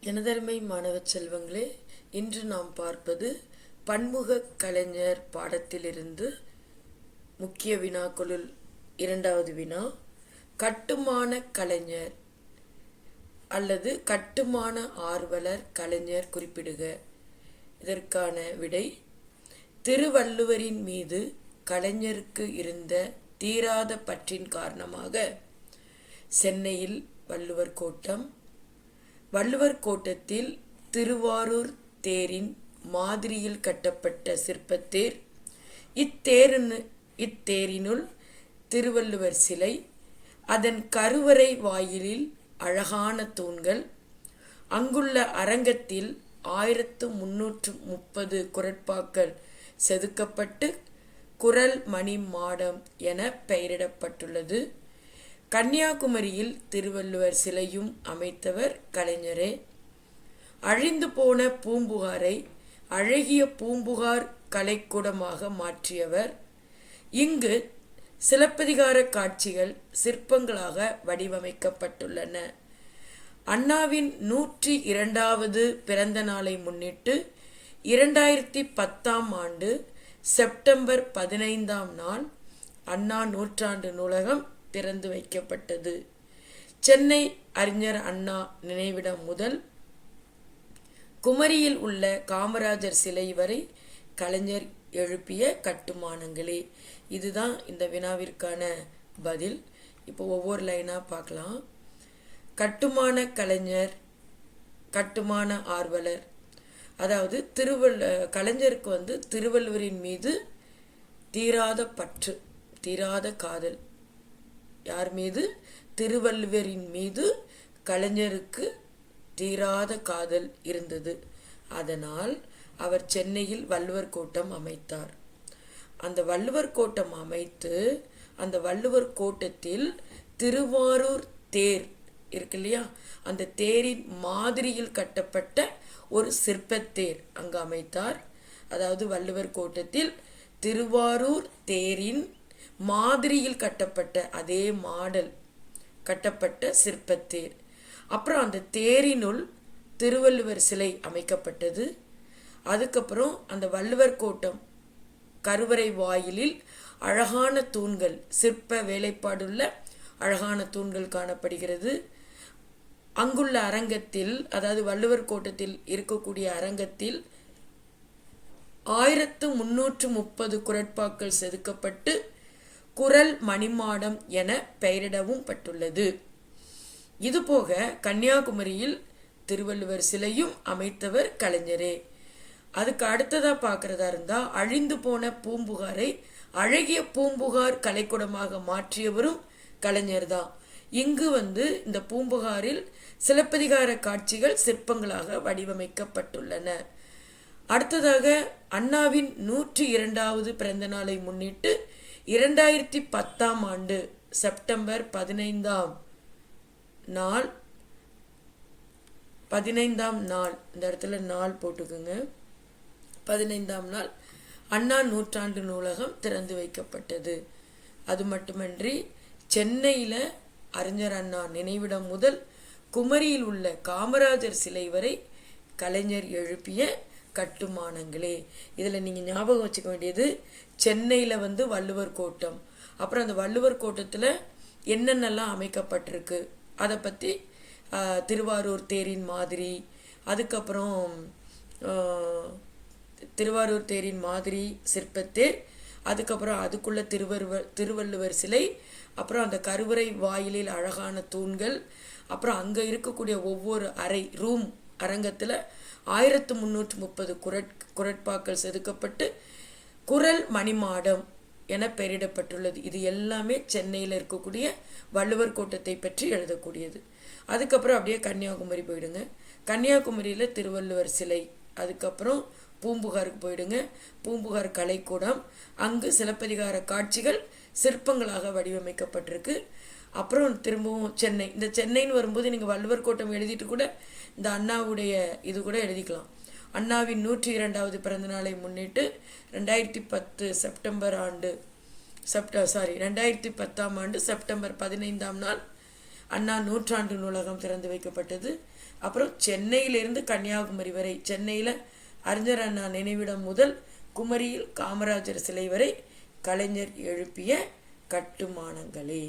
எனதருமை மாணவ செல்வங்களே, இன்று நாம் பார்ப்பது பன்முக கலைஞர் பாடத்திலிருந்து முக்கிய வினாக்களுள் இரண்டாவது வினா, கட்டுமான கலைஞர் அல்லது கட்டுமான ஆர்வலர் கலைஞர் குறிப்பிடுக. இதற்கான விடை, திருவள்ளுவரின் மீது கலைஞருக்கு இருந்த தீராத பற்றின் காரணமாக சென்னையில் வள்ளுவர் கோட்டம், வள்ளுவர் கோட்டத்தில் திருவாரூர் தேரின் மாதிரியில் கட்டப்பட்ட சிற்பத்தேர், இத்தேரினுள் திருவள்ளுவர் சிலை, அதன் கருவறை வாயிலில் அழகான தூண்கள், அங்குள்ள அரங்கத்தில் 1330 குறட்பாக்கள் செதுக்கப்பட்டு குறள் மணி மாடம் என பெயரிடப்பட்டுள்ளது. கன்னியாகுமரியில் திருவள்ளுவர் சிலையும் அமைத்தவர் கலைஞரே. அழிந்து போன பூம்புகாரை அழகிய பூம்புகார் கலைக்கூடமாக மாற்றியவர். இங்கு சிலப்பதிகார காட்சிகள் சிற்பங்களாக வடிவமைக்கப்பட்டுள்ளன. அண்ணாவின் 102வது பிறந்த நாளை முன்னிட்டு 2010ஆம் ஆண்டு செப்டம்பர் 15ஆம் நாள் அண்ணா நூற்றாண்டு நூலகம் திறந்து வைக்கப்பட்டது. சென்னை அறிஞர் அண்ணா நினைவிடம் முதல் குமரியில் உள்ள காமராஜர் சிலை வரை கலைஞர் எழுப்பிய கட்டுமானங்களே. இதுதான் இந்த வினாவிற்கான பதில். இப்போ ஒவ்வொரு லைனாக பார்க்கலாம். கட்டுமான கலைஞர், கட்டுமான ஆர்வலர். அதாவது கலைஞருக்கு திருவள்ளுவரின் மீது தீராத பற்று, தீராத காதல். யார் மீது? திருவள்ளுவரின் மீது கலைஞருக்கு தீராத காதல் இருந்தது. அதனால் அவர் சென்னையில் வள்ளுவர் கோட்டம் அமைத்தார். அந்த வள்ளுவர் கோட்டம் அமைத்து அந்த வள்ளுவர் கோட்டத்தில் திருவாரூர் தேர் இருக்கு இல்லையா, அந்த தேரின் மாதிரியில் கட்டப்பட்ட ஒரு சிற்பத்தேர் அங்கு அமைத்தார். அதாவது வள்ளுவர் கோட்டத்தில் திருவாரூர் தேரின் மாதிரியில் கட்டப்பட்ட அதே மாடல் கட்டப்பட்ட சிற்பத்தேர். அப்புறம் அந்த தேரினுள் திருவள்ளுவர் சிலை அமைக்கப்பட்டது. அதுக்கப்புறம் அந்த வள்ளுவர் கோட்டம் கருவறை வாயிலில் அழகான தூண்கள், சிற்ப வேலைப்பாடுள்ள அழகான தூண்கள் காணப்படுகிறது. அங்குள்ள அரங்கத்தில், அதாவது வள்ளுவர் கோட்டத்தில் இருக்கக்கூடிய அரங்கத்தில் 1330 குறட்பாக்கள் செதுக்கப்பட்டு குறள் மணிமாடம் என பெயரிடவும் பட்டுள்ளது. இதுபோக கன்னியாகுமரியில் திருவள்ளுவர் சிலையும் அமைத்தவர் கலைஞரே. அதுக்கு அடுத்ததாக பார்க்குறதா இருந்தால், அழிந்து போன பூம்புகாரை அழகிய பூம்புகார் கலைக்கூடமாக மாற்றியவரும் கலைஞர் தான். இங்கு இந்த பூம்புகாரில் சிலப்பதிகார காட்சிகள் சிற்பங்களாக வடிவமைக்கப்பட்டுள்ளன. அடுத்ததாக அண்ணாவின் 102வது பிறந்த நாளை முன்னிட்டு 2010ஆம் ஆண்டு செப்டம்பர் 15ஆம் நாள், இந்த இடத்துல நாள் போட்டுக்குங்க, 15ஆம் நாள் அண்ணா நூற்றாண்டு நூலகம் திறந்து வைக்கப்பட்டது. அது மட்டுமன்றி சென்னையில் அறிஞர் அண்ணா நினைவிடம் முதல் குமரியில் உள்ள காமராஜர் சிலை வரை கலைஞர் எழுப்பிய கட்டுமானங்களே. இதில் நீங்கள் ஞாபகம் வச்சுக்க வேண்டியது, சென்னையில் வள்ளுவர் கோட்டம், அப்புறம் அந்த வள்ளுவர் கோட்டத்தில் என்னென்னலாம் அமைக்கப்பட்டிருக்கு அதை பற்றி, திருவாரூர் தேரின் மாதிரி, அதுக்கப்புறம் திருவாரூர் தேரின் மாதிரி சிற்பத்தேர், அதுக்கப்புறம் அதுக்குள்ள திருவள்ளுவர் சிலை, அப்புறம் அந்த கருவறை வாயிலில் அழகான தூண்கள், அப்புறம் அங்கே இருக்கக்கூடிய ஒவ்வொரு ரூம் அரங்கத்தில் 1330 குறட்பாக்கள் செதுக்கப்பட்டு குறள் மணிமாடம் என பெயரிடப்பட்டுள்ளது. இது எல்லாமே சென்னையில் இருக்கக்கூடிய வள்ளுவர் கோட்டத்தை பற்றி எழுதக்கூடியது. அதுக்கப்புறம் அப்படியே கன்னியாகுமரி போயிடுங்க. கன்னியாகுமரியில் திருவள்ளுவர் சிலை, அதுக்கப்புறம் பூம்புகாருக்கு போயிடுங்க. பூம்புகார் கலைக்கூடம், அங்கு சிலப்பதிகார காட்சிகள் சிற்பங்களாக வடிவமைக்கப்பட்டிருக்கு. அப்புறம் திரும்பவும் சென்னை. இந்த சென்னைன்னு வரும்போது நீங்கள் வள்ளுவர் கோட்டம் எழுதிட்டு கூட இந்த அண்ணாவுடைய இது கூட எழுதிக்கலாம். அண்ணாவின் 102வது பிறந்த நாளை முன்னிட்டு 2010ஆம் ஆண்டு செப்டம்பர் 15ஆம் நாள் அண்ணா நூற்றாண்டு நூலகம் திறந்து வைக்கப்பட்டது. அப்புறம் சென்னையிலிருந்து கன்னியாகுமரி வரை, சென்னையில் அறிஞர் அண்ணா நினைவிடம் முதல் குமரியில் காமராஜர் சிலை வரை கலைஞர் எழுப்பிய கட்டுமானங்களே.